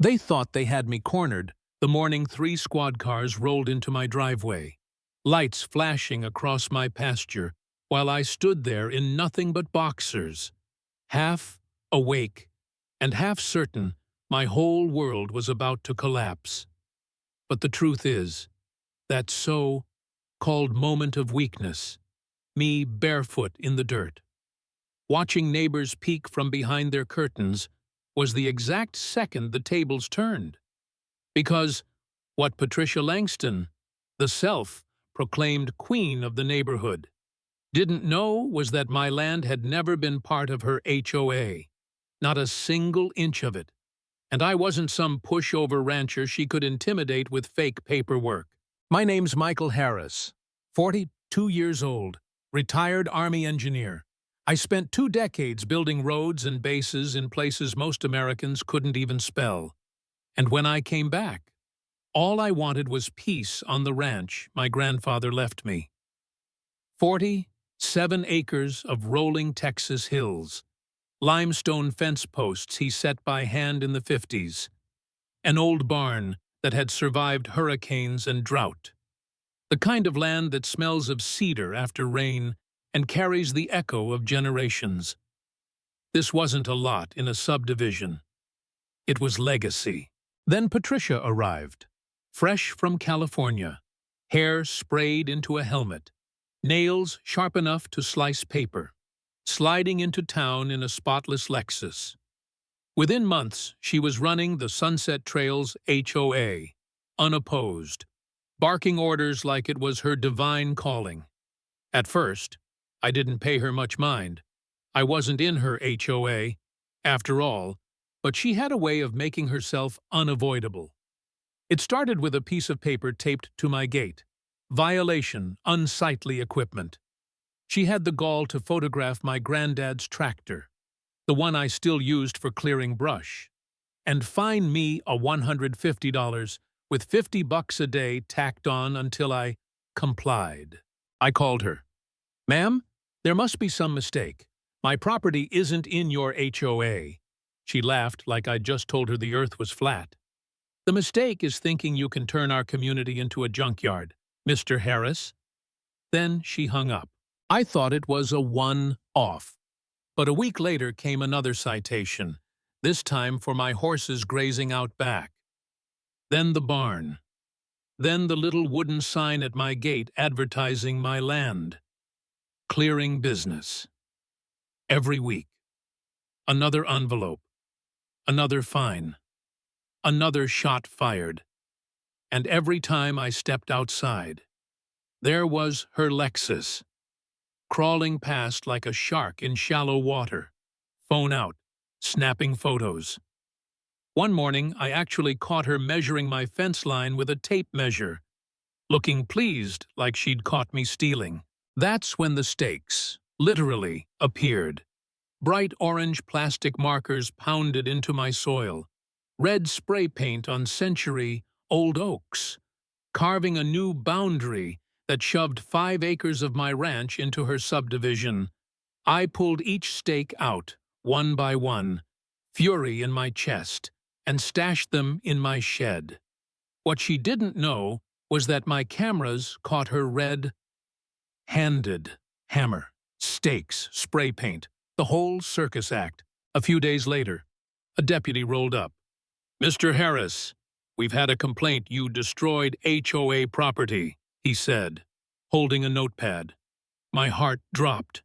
They thought they had me cornered the morning 3 squad cars rolled into my driveway, lights flashing across my pasture while I stood there in nothing but boxers, half awake and half certain my whole world was about to collapse. But the truth is, that so-called moment of weakness, me barefoot in the dirt, watching neighbors peek from behind their curtains, was the exact second the tables turned. Because what Patricia Langston, the self-proclaimed queen of the neighborhood, didn't know was that my land had never been part of her HOA, not a single inch of it, and I wasn't some pushover rancher she could intimidate with fake paperwork. My name's Michael Harris, 42 years old, retired Army engineer. I spent 2 decades building roads and bases in places most Americans couldn't even spell. And when I came back, all I wanted was peace on the ranch my grandfather left me. 47 acres of rolling Texas hills, limestone fence posts he set by hand in the 50s, an old barn that had survived hurricanes and drought, the kind of land that smells of cedar after rain and carries the echo of generations. This wasn't a lot in a subdivision. It was legacy. Then Patricia arrived, fresh from California, hair sprayed into a helmet, nails sharp enough to slice paper, sliding into town in a spotless Lexus. Within months, she was running the Sunset Trails HOA, unopposed, barking orders like it was her divine calling. At first, I didn't pay her much mind. I wasn't in her HOA, after all, but she had a way of making herself unavoidable. It started with a piece of paper taped to my gate. Violation, unsightly equipment. She had the gall to photograph my granddad's tractor, the one I still used for clearing brush, and fine me a $150 with $50 a day tacked on until I complied. I called her. "Ma'am, there must be some mistake. My property isn't in your HOA." She laughed like I'd just told her the earth was flat. "The mistake is thinking you can turn our community into a junkyard, Mr. Harris." Then she hung up. I thought it was a one-off. But a week later came another citation, this time for my horses grazing out back. Then the barn. Then the little wooden sign at my gate advertising my land. Clearing business. Every week. Another envelope. Another fine. Another shot fired. And every time I stepped outside, there was her Lexus, crawling past like a shark in shallow water, phone out, snapping photos. One morning, I actually caught her measuring my fence line with a tape measure, looking pleased like she'd caught me stealing. That's when the stakes, literally, appeared. Bright orange plastic markers pounded into my soil, red spray paint on century-old oaks, carving a new boundary that shoved 5 acres of my ranch into her subdivision. I pulled each stake out, one by one, fury in my chest, and stashed them in my shed. What she didn't know was that my cameras caught her red-handed hammer, stakes, spray paint, the whole circus act. A few days later, a deputy rolled up. "Mr. Harris, we've had a complaint you destroyed HOA property," he said, holding a notepad. My heart dropped.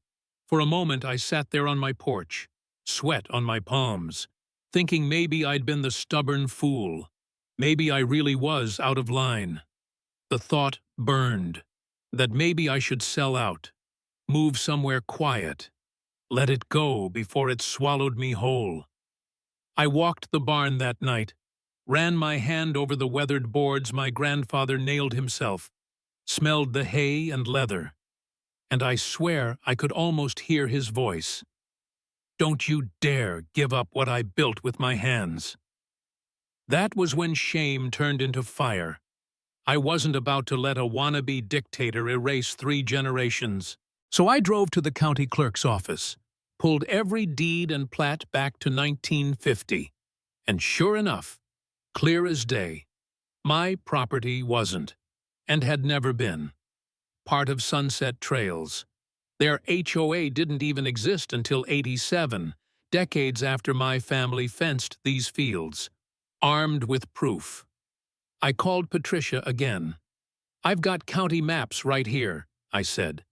For a moment I sat there on my porch, sweat on my palms, thinking maybe I'd been the stubborn fool. Maybe I really was out of line. The thought burned that maybe I should sell out, move somewhere quiet, let it go before it swallowed me whole. I walked the barn that night, ran my hand over the weathered boards my grandfather nailed himself, smelled the hay and leather, and I swear I could almost hear his voice. "Don't you dare give up what I built with my hands." That was when shame turned into fire. I wasn't about to let a wannabe dictator erase 3 generations. So I drove to the county clerk's office, pulled every deed and plat back to 1950, and sure enough, Clear as day. My property wasn't, and had never been, part of Sunset Trails. Their HOA didn't even exist until '87, decades after my family fenced these fields, armed with proof. I called Patricia again. "I've got county maps right here," I said.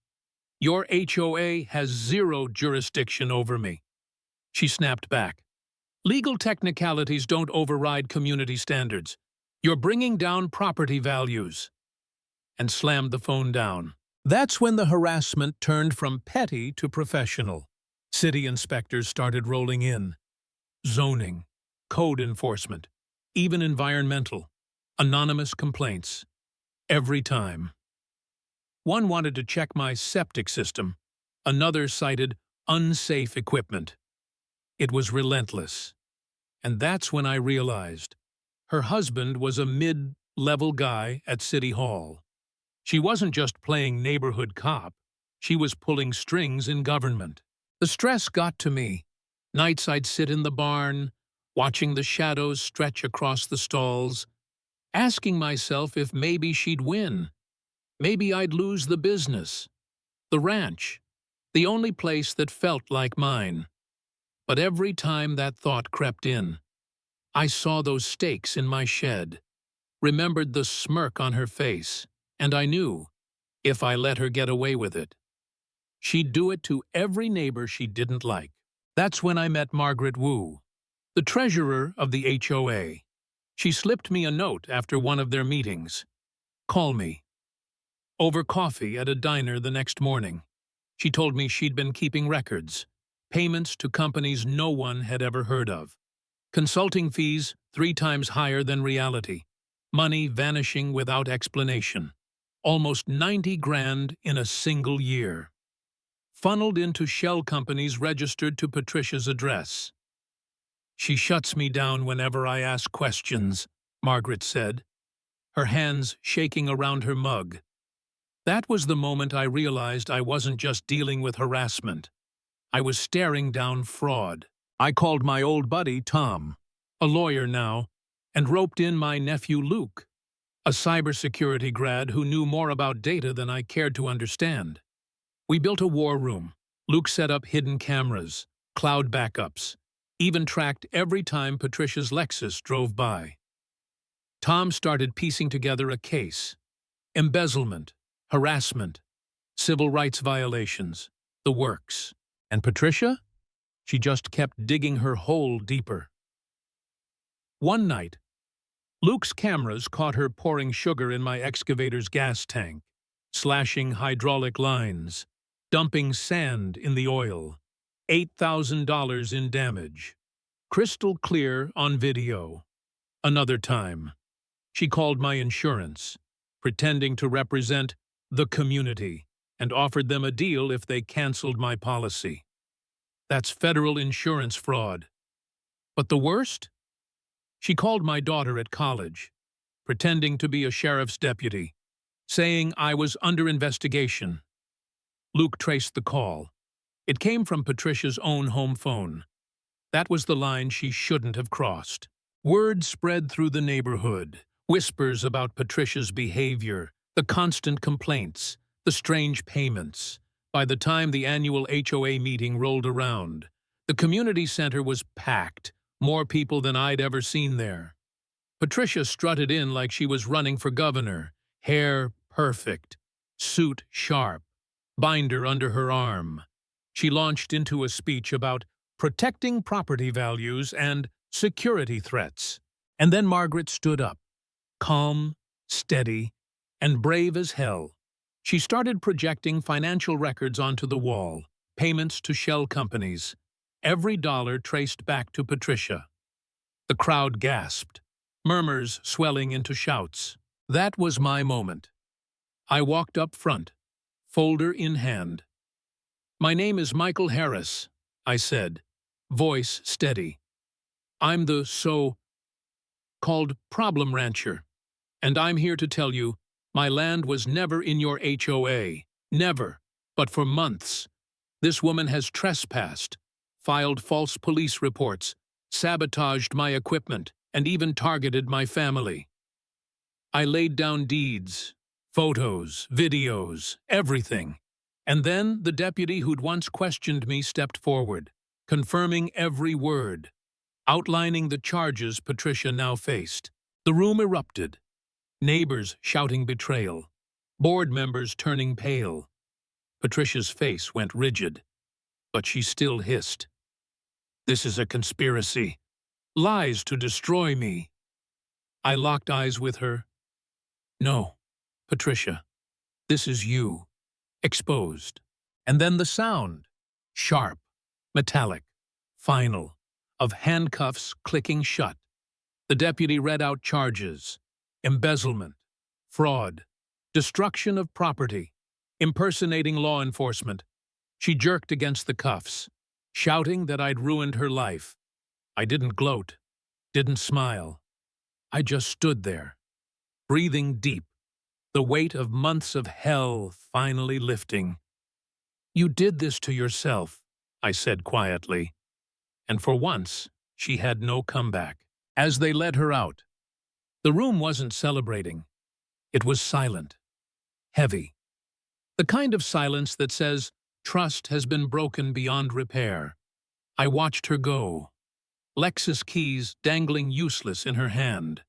"Your HOA has zero jurisdiction over me." She snapped back. "Legal technicalities don't override community standards. You're bringing down property values," and slammed the phone down. That's when the harassment turned from petty to professional. City inspectors started rolling in. Zoning, code enforcement, even environmental, anonymous complaints. Every time. One wanted to check my septic system. Another cited unsafe equipment. It was relentless. And that's when I realized her husband was a mid-level guy at City Hall. She wasn't just playing neighborhood cop, she was pulling strings in government. The stress got to me. Nights I'd sit in the barn, watching the shadows stretch across the stalls, asking myself if maybe she'd win. Maybe I'd lose the business, the ranch, the only place that felt like mine. But every time that thought crept in, I saw those stakes in my shed, remembered the smirk on her face, and I knew, if I let her get away with it, she'd do it to every neighbor she didn't like. That's when I met Margaret Wu, the treasurer of the HOA. She slipped me a note after one of their meetings. "Call me." Over coffee at a diner the next morning, she told me she'd been keeping records, payments to companies no one had ever heard of, consulting fees 3 times higher than reality, money vanishing without explanation, almost 90 grand in a single year, funneled into shell companies registered to Patricia's address. "She shuts me down whenever I ask questions," Margaret said, her hands shaking around her mug. That was the moment I realized I wasn't just dealing with harassment. I was staring down fraud. I called my old buddy Tom, a lawyer now, and roped in my nephew Luke, a cybersecurity grad who knew more about data than I cared to understand. We built a war room. Luke set up hidden cameras, cloud backups, even tracked every time Patricia's Lexus drove by. Tom started piecing together a case: embezzlement, harassment, civil rights violations, the works. And Patricia? She just kept digging her hole deeper. One night, Luke's cameras caught her pouring sugar in my excavator's gas tank, slashing hydraulic lines, dumping sand in the oil. $8,000 in damage. Crystal clear on video. Another time, she called my insurance, pretending to represent the community, and offered them a deal if they canceled my policy. That's federal insurance fraud. But the worst? She called my daughter at college, pretending to be a sheriff's deputy, saying I was under investigation. Luke traced the call. It came from Patricia's own home phone. That was the line she shouldn't have crossed. Word spread through the neighborhood, whispers about Patricia's behavior, the constant complaints, the strange payments. By the time the annual HOA meeting rolled around, the community center was packed, more people than I'd ever seen there. Patricia strutted in like she was running for governor, hair perfect, suit sharp, binder under her arm. She launched into a speech about protecting property values and security threats. And then Margaret stood up, calm, steady, and brave as hell. She started projecting financial records onto the wall, payments to shell companies, every dollar traced back to Patricia. The crowd gasped, murmurs swelling into shouts. That was my moment. I walked up front, folder in hand. "My name is Michael Harris," I said, voice steady. "I'm the so-called problem rancher, and I'm here to tell you my land was never in your HOA. Never. But for months. This woman has trespassed, filed false police reports, sabotaged my equipment, and even targeted my family. I laid down deeds, photos, videos, everything. And then the deputy who'd once questioned me stepped forward, confirming every word, outlining the charges Patricia now faced. The room erupted, neighbors shouting betrayal, board members turning pale. Patricia's face went rigid, but she still hissed. "This is a conspiracy. Lies to destroy me." I locked eyes with her. "No, Patricia, this is you, exposed." And then the sound, sharp, metallic, final, of handcuffs clicking shut. The deputy read out charges: embezzlement, fraud, destruction of property, impersonating law enforcement. She jerked against the cuffs, shouting that I'd ruined her life. I didn't gloat, didn't smile. I just stood there, breathing deep, the weight of months of hell finally lifting. "You did this to yourself," I said quietly. And for once, she had no comeback. As they led her out, the room wasn't celebrating. It was silent, heavy. The kind of silence that says, trust has been broken beyond repair. I watched her go, Lexus keys dangling useless in her hand,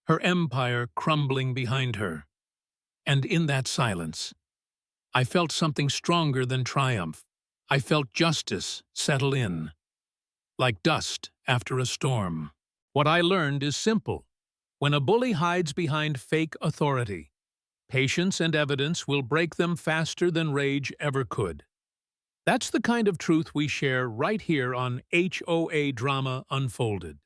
her empire crumbling behind her. And in that silence, I felt something stronger than triumph. I felt justice settle in, like dust after a storm. What I learned is simple. When a bully hides behind fake authority, patience and evidence will break them faster than rage ever could. That's the kind of truth we share right here on HOA Drama Unfolded.